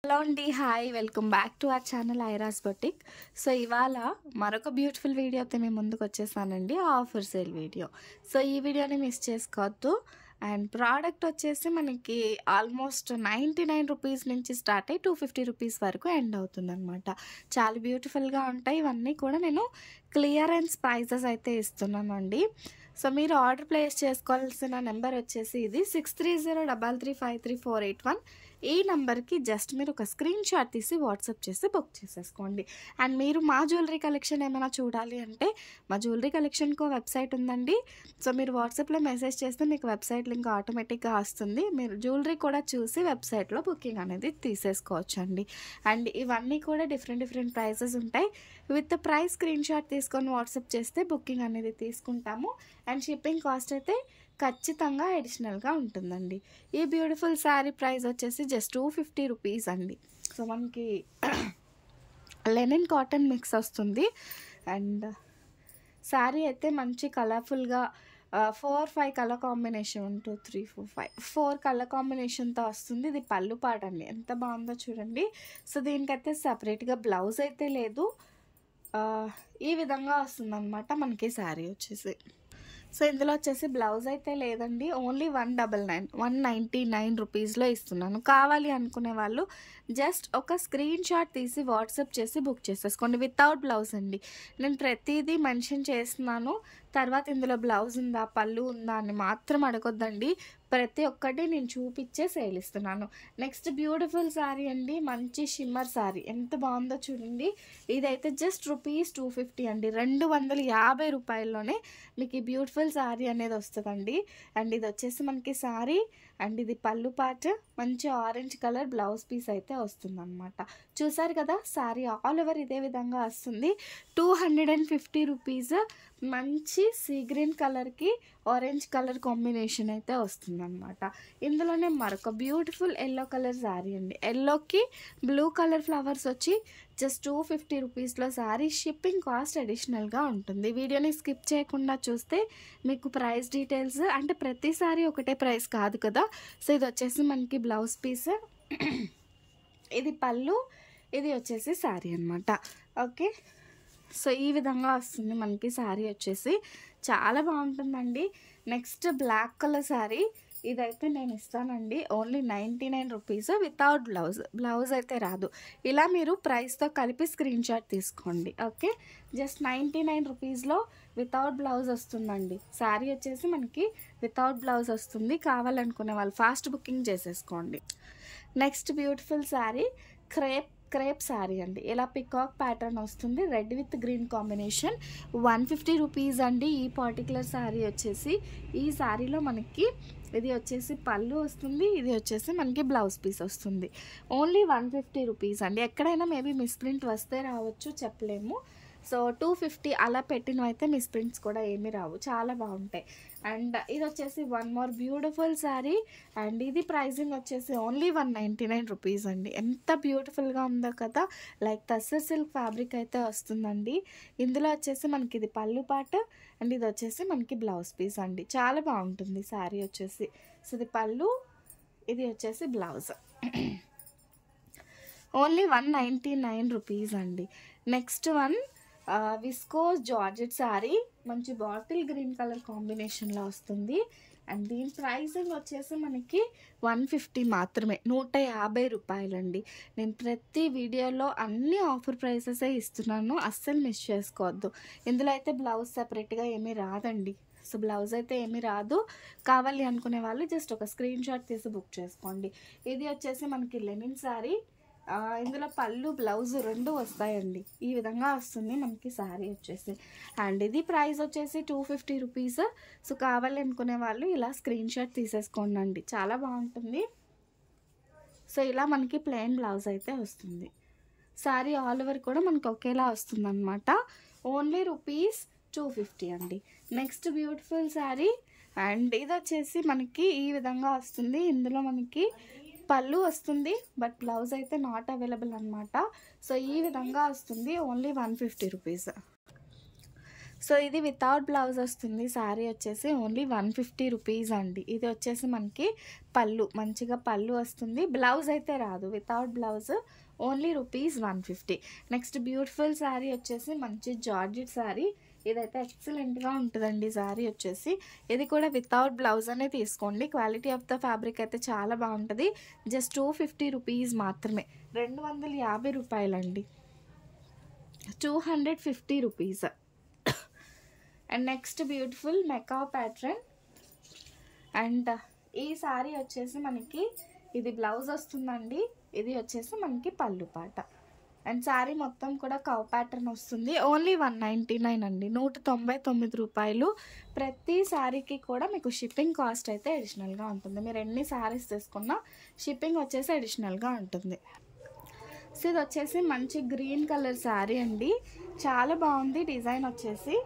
Hello అండి, hi, welcome back to our channel Airas boutique. So ఇవాళ మరొక బ్యూటిఫుల్ వీడియోతో మేము ముందుకు వచ్చేసానండి, ఆఫర్ సేల్ వీడియో. సో ఈ వీడియోని మిస్ చేసుకోవద్దు. అండ్ ప్రోడక్ట్ వచ్చేసి మనకి ఆల్మోస్ట్ 99 రూపీస్ నుంచి స్టార్ట్ అయ్యి 250 రూపీస్ వరకు ఎండ్ అవుతుందన్నమాట. చాలా బ్యూటిఫుల్గా ఉంటాయి. ఇవన్నీ కూడా నేను క్లియరెన్స్ ప్రైజెస్ అయితే ఇస్తున్నానండి. సో మీరు ఆర్డర్ ప్లేస్ చేసుకోవాల్సిన నెంబర్ వచ్చేసి ఇది 6303353481. ఈ నెంబర్కి జస్ట్ మీరు ఒక స్క్రీన్ షాట్ తీసి వాట్సాప్ చేసి బుక్ చేసేసుకోండి. అండ్ మీరు మా జ్యువెలరీ కలెక్షన్ ఏమైనా చూడాలి అంటే మా జ్యువెలరీ కలెక్షన్కి వెబ్సైట్ ఉందండి. సో మీరు వాట్సాప్లో మెసేజ్ చేస్తే మీకు వెబ్సైట్ లింక్ ఆటోమేటిక్గా వస్తుంది. మీరు జ్యువెలరీ కూడా చూసి వెబ్సైట్లో బుకింగ్ అనేది తీసేసుకోవచ్చు అండి. అండ్ ఇవన్నీ కూడా డిఫరెంట్ ప్రైజెస్ ఉంటాయి. విత్ ప్రైస్ స్క్రీన్ షాట్ తీసుకొని వాట్సాప్ చేస్తే బుకింగ్ అనేది తీసుకుంటాము. అండ్ షిప్పింగ్ కాస్ట్ అయితే ఖచ్చితంగా అడిషనల్గా ఉంటుందండి. ఈ బ్యూటిఫుల్ శారీ ప్రైస్ వచ్చేసి జస్ట్ 250 రూపీస్ అండి. సో మనకి లెనిన్ కాటన్ మిక్స్ వస్తుంది. అండ్ శారీ అయితే మంచి కలర్ఫుల్గా 4-5 కలర్ కాంబినేషన్ 1 2 3 4 5 4 కలర్ కాంబినేషన్తో వస్తుంది. ఇది పళ్ళు పాట అండి, ఎంత బాగుందో చూడండి. సో దీనికైతే సపరేట్గా బ్లౌజ్ అయితే లేదు. ఈ విధంగా వస్తుందన్నమాట మనకి శారీ వచ్చేసి. సో ఇందులో వచ్చేసి బ్లౌజ్ అయితే లేదండి. ఓన్లీ 199 రూపీస్లో ఇస్తున్నాను. కావాలి అనుకునే వాళ్ళు జస్ట్ ఒక స్క్రీన్ షాట్ తీసి వాట్సాప్ చేసి బుక్ చేసేసుకోండి. వితౌట్ బ్లౌజ్ అండి. నేను ప్రతిదీ మెన్షన్ చేస్తున్నాను. తర్వాత ఇందులో బ్లౌజ్ ఉందా, పళ్ళు ఉందా అని మాత్రం అడగొద్దండి. ప్రతి ఒక్కటి నేను చూపించే సేల్ ఇస్తున్నాను. నెక్స్ట్ బ్యూటిఫుల్ శారీ అండి, మంచి షిమ్మర్ శారీ, ఎంత బాగుందో చూడండి. ఇదైతే జస్ట్ రూపీస్ 250 అండి. 250 రూపాయల్లోనే మీకు ఈ బ్యూటిఫుల్ శారీ అనేది వస్తుందండి. అండ్ ఇది వచ్చేసి మనకి శారీ అండ్ ఇది పళ్ళు పార్ట్, మంచి ఆరెంజ్ కలర్ బ్లౌజ్ పీస్ అయితే వస్తుంది అనమాట. చూసారు కదా, శారీ ఆల్ ఓవర్ ఇదే విధంగా వస్తుంది. 250 రూపీస్. మంచి సీ గ్రీన్ కలర్కి ఆరెంజ్ కలర్ కాంబినేషన్ అయితే వస్తుంది అనమాట. ఇందులోనే మరొక బ్యూటిఫుల్ ఎల్లో కలర్ శారీ అండి. ఎల్లోకి బ్లూ కలర్ ఫ్లవర్స్ వచ్చి జస్ట్ 250 రూపీస్లో శారీ. షిప్పింగ్ కాస్ట్ అడిషనల్గా ఉంటుంది. వీడియోని స్కిప్ చేయకుండా చూస్తే మీకు ప్రైస్ డీటెయిల్స్, అంటే ప్రతి శారీ ఒకటే ప్రైస్ కాదు కదా. సో ఇది వచ్చేసి మనకి బ్లౌజ్ పీస్, ఇది పళ్ళు, ఇది వచ్చేసి శారీ అనమాట. ఓకే, సో ఈ విధంగా వస్తుంది మనకి శారీ వచ్చేసి. చాలా బాగుంటుందండి. నెక్స్ట్ బ్లాక్ కలర్ శారీ, ఇదైతే నేను ఇస్తానండి. ఓన్లీ 99 రూపీస్ వితౌట్ బ్లౌజ్ అయితే రాదు. ఇలా మీరు ప్రైస్తో కలిపి స్క్రీన్ షాట్ తీసుకోండి. ఓకే, జస్ట్ 99 రూపీస్లో వితౌట్ బ్లౌజ్ వస్తుందండి. శారీ వచ్చేసి మనకి వితౌట్ బ్లౌజ్ వస్తుంది. కావాలనుకునే వాళ్ళు ఫాస్ట్ బుకింగ్ చేసేసుకోండి. Next beautiful sari crepe sari అండి. ఇలా పికాక్ ప్యాటర్న్ వస్తుంది, red with green combination. 150 rupees అండి ఈ పర్టికులర్ శారీ వచ్చేసి. ఈ శారీలో మనకి ఇది వచ్చేసి పళ్ళు వస్తుంది, ఇది వచ్చేసి మనకి బ్లౌజ్ పీస్ వస్తుంది. ఓన్లీ 150 రూపీస్ అండి. ఎక్కడైనా మేబీ మిస్ప్రింట్ వస్తే రావచ్చు, చెప్పలేము. సో 250 అలా పెట్టినవైతే మిస్ప్రింట్స్ కూడా ఏమీ రావు, చాలా బాగుంటాయి. అండ్ ఇది వచ్చేసి one more beautiful sari. And ఇది ప్రైజింగ్ వచ్చేసి ఓన్లీ 199 రూపీస్ అండి. ఎంత బ్యూటిఫుల్గా ఉందో కదా, లైక్ టస్సర్ సిల్క్ ఫ్యాబ్రిక్ అయితే వస్తుందండి. ఇందులో వచ్చేసి మనకి ఇది పళ్ళు పాట అండ్ ఇది వచ్చేసి మనకి బ్లౌజ్ పీస్ అండి. చాలా బాగుంటుంది శారీ వచ్చేసి. సో ఇది పళ్ళు, ఇది వచ్చేసి బ్లౌజ్. ఓన్లీ 199 రూపీస్ అండి. Next one viscose georgette sari, మంచి బాటిల్ గ్రీన్ కలర్ కాంబినేషన్లో వస్తుంది. అండ్ దీని ప్రైసింగ్ వచ్చేసి మనకి 150 మాత్రమే, 150 రూపాయలండి. నేను ప్రతి వీడియోలో అన్ని ఆఫర్ ప్రైసెసే ఇస్తున్నాను, అస్సలు మిస్ చేసుకోవద్దు. ఇందులో అయితే బ్లౌజ్ సపరేట్గా ఏమీ రాదండి. సో బ్లౌజ్ అయితే ఏమీ రాదు. కావాలి అనుకునే వాళ్ళు జస్ట్ ఒక స్క్రీన్ షాట్ తీసి బుక్ చేసుకోండి. ఇది వచ్చేసి మనకి లెనిన్ శారీ. ఇందులో పళ్ళు బ్లౌజ్ రెండు వస్తాయండి. ఈ విధంగా వస్తుంది మనకి శారీ వచ్చేసి. అండ్ ఇది ప్రైస్ వచ్చేసి 250 రూపీస్. సో కావాలి అనుకునే వాళ్ళు ఇలా స్క్రీన్ షాట్ తీసేసుకోండి అండి, చాలా బాగుంటుంది. సో ఇలా మనకి ప్లెయిన్ బ్లౌజ్ అయితే వస్తుంది. శారీ ఆల్ ఓవర్ కూడా మనకి ఒకేలా వస్తుంది అనమాట. ఓన్లీ రూపీస్ 250 అండి. నెక్స్ట్ బ్యూటిఫుల్ శారీ అండ్ ఇది వచ్చేసి మనకి ఈ విధంగా వస్తుంది. ఇందులో మనకి పళ్ళు వస్తుంది, బట్ బ్లౌజ్ అయితే నాట్ అవైలబుల్ అనమాట. సో ఈ విధంగా వస్తుంది. Only 150 rupees. సో ఇది వితౌట్ బ్లౌజ్ వస్తుంది. శారీ వచ్చేసి ఓన్లీ 150 రూపీస్ అండి. ఇది వచ్చేసి మనకి పళ్ళు, మంచిగా పళ్ళు వస్తుంది. బ్లౌజ్ అయితే రాదు, without blouse only rupees 150. Next beautiful sari వచ్చేసి మంచి జార్జెట్ శారీ. ఇదైతే ఎక్సలెంట్గా ఉంటుందండి శారీ వచ్చేసి. ఇది కూడా వితౌట్ బ్లౌజ్ అనే తీసుకోండి. క్వాలిటీ ఆఫ్ ద ఫ్యాబ్రిక్ అయితే చాలా బాగుంటుంది. జస్ట్ 250 రూపీస్ మాత్రమే, 250 రూపాయలండి, 250 rupees. And next beautiful mecha pattern. And ఈ శారీ వచ్చేసి మనకి ఇది బ్లౌజ్ వస్తుందండి. ఇది వచ్చేసి మనకి పళ్ళు పాట. అండ్ శారీ మొత్తం కూడా కవ్ ప్యాటర్న్ వస్తుంది. ఓన్లీ 199 అండి, 199 రూపాయలు. ప్రతి శారీకి కూడా మీకు షిప్పింగ్ కాస్ట్ అయితే అడిషనల్గా ఉంటుంది. మీరు ఎన్ని శారీస్ తీసుకున్నా షిప్పింగ్ వచ్చేసి అడిషనల్గా ఉంటుంది. సో ఇది వచ్చేసి మంచి గ్రీన్ కలర్ శారీ అండి, చాలా బాగుంది డిజైన్ వచ్చేసి.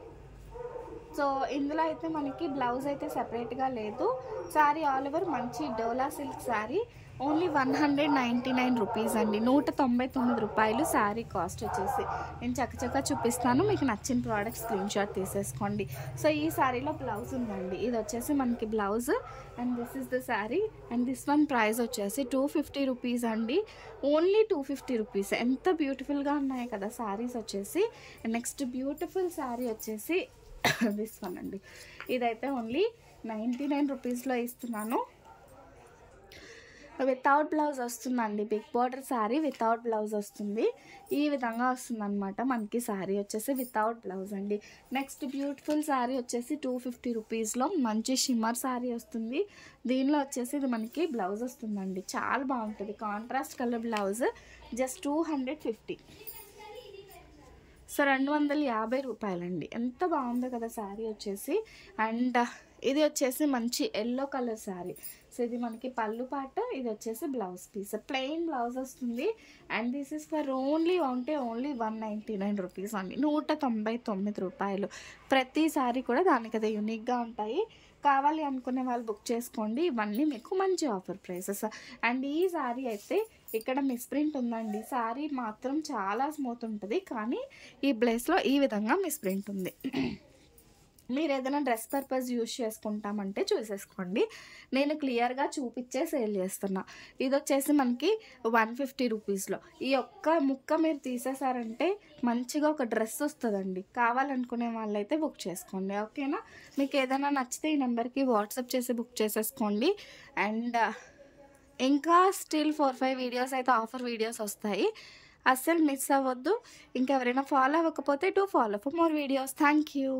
సో ఇందులో అయితే మనకి బ్లౌజ్ అయితే సెపరేట్గా లేదు. శారీ ఆల్ ఓవర్ మంచి డోలా సిల్క్ శారీ. ఓన్లీ 199 రూపీస్ అండి, 199 రూపాయలు శారీ కాస్ట్ వచ్చేసి. నేను చక్కచక్క చూపిస్తాను, మీకు నచ్చిన ప్రోడక్ట్ స్క్రీన్ షాట్ తీసేసుకోండి. సో ఈ శారీలో బ్లౌజ్ ఉందండి. ఇది వచ్చేసి మనకి blouse and this is the sari. And this one price వచ్చేసి 250 రూపీస్ అండి, ఓన్లీ 250 రూపీస్. ఎంత బ్యూటిఫుల్గా ఉన్నాయి కదా శారీస్ వచ్చేసి. నెక్స్ట్ బ్యూటిఫుల్ శారీ వచ్చేసి దిస్ వన్ అండి. ఇదైతే ఓన్లీ 99 రూపీస్లో ఇస్తున్నాను. వితౌట్ బ్లౌజ్ వస్తుందండి, big border sari without blouse వస్తుంది. ఈ విధంగా వస్తుంది అనమాట మనకి శారీ వచ్చేసి వితౌట్ బ్లౌజ్ అండి. నెక్స్ట్ బ్యూటిఫుల్ శారీ వచ్చేసి 250 రూపీస్లో మంచి షిమ్మర్ శారీ వస్తుంది. దీనిలో వచ్చేసి ఇది మనకి బ్లౌజ్ వస్తుందండి, చాలా బాగుంటుంది. Contrast colour blouse, just 250. So 250 రూపాయలండి. ఎంత బాగుందో కదా శారీ వచ్చేసి. అండ్ ఇది వచ్చేసి మంచి ఎల్లో కలర్ శారీ. సో ఇది మనకి పళ్ళు పాట, ఇది వచ్చేసి బ్లౌజ్ పీస్, ప్లెయిన్ బ్లౌజ్ వస్తుంది. And this is for only 199 rupees అండి, 199 రూపాయలు. ప్రతి శారీ కూడా దానికి అదే యూనిక్గా ఉంటాయి. కావాలి అనుకునే వాళ్ళు బుక్ చేసుకోండి. ఇవన్నీ మీకు మంచి ఆఫర్ ప్రైసెస్. అండ్ ఈ శారీ అయితే ఇక్కడ మిస్ప్రింట్ ఉందండి. శారీ మాత్రం చాలా స్మూత్ ఉంటుంది, కానీ ఈ ప్లేస్లో ఈ విధంగా మిస్ప్రింట్ ఉంది. మీరు ఏదైనా డ్రెస్ పర్పస్ యూజ్ చేసుకుంటామంటే చూసేసుకోండి. నేను క్లియర్గా చూపించే సేల్ చేస్తున్నా. ఇది వచ్చేసి మనకి 150 రూపీస్లో. ఈ ఒక్క ముక్క మీరు తీసేసారంటే మంచిగా ఒక డ్రెస్ వస్తుందండి. కావాలనుకునే వాళ్ళైతే బుక్ చేసుకోండి, ఓకేనా. మీకు ఏదైనా నచ్చితే ఈ నెంబర్కి వాట్సాప్ చేసి బుక్ చేసేసుకోండి. అండ్ ఇంకా స్టిల్ 4-5 వీడియోస్ అయితే ఆఫర్ వీడియోస్ వస్తాయి, అస్సలు మిస్ అవ్వద్దు. ఇంకెవరైనా ఫాలో అవ్వకపోతే do follow for more videos. Thank you.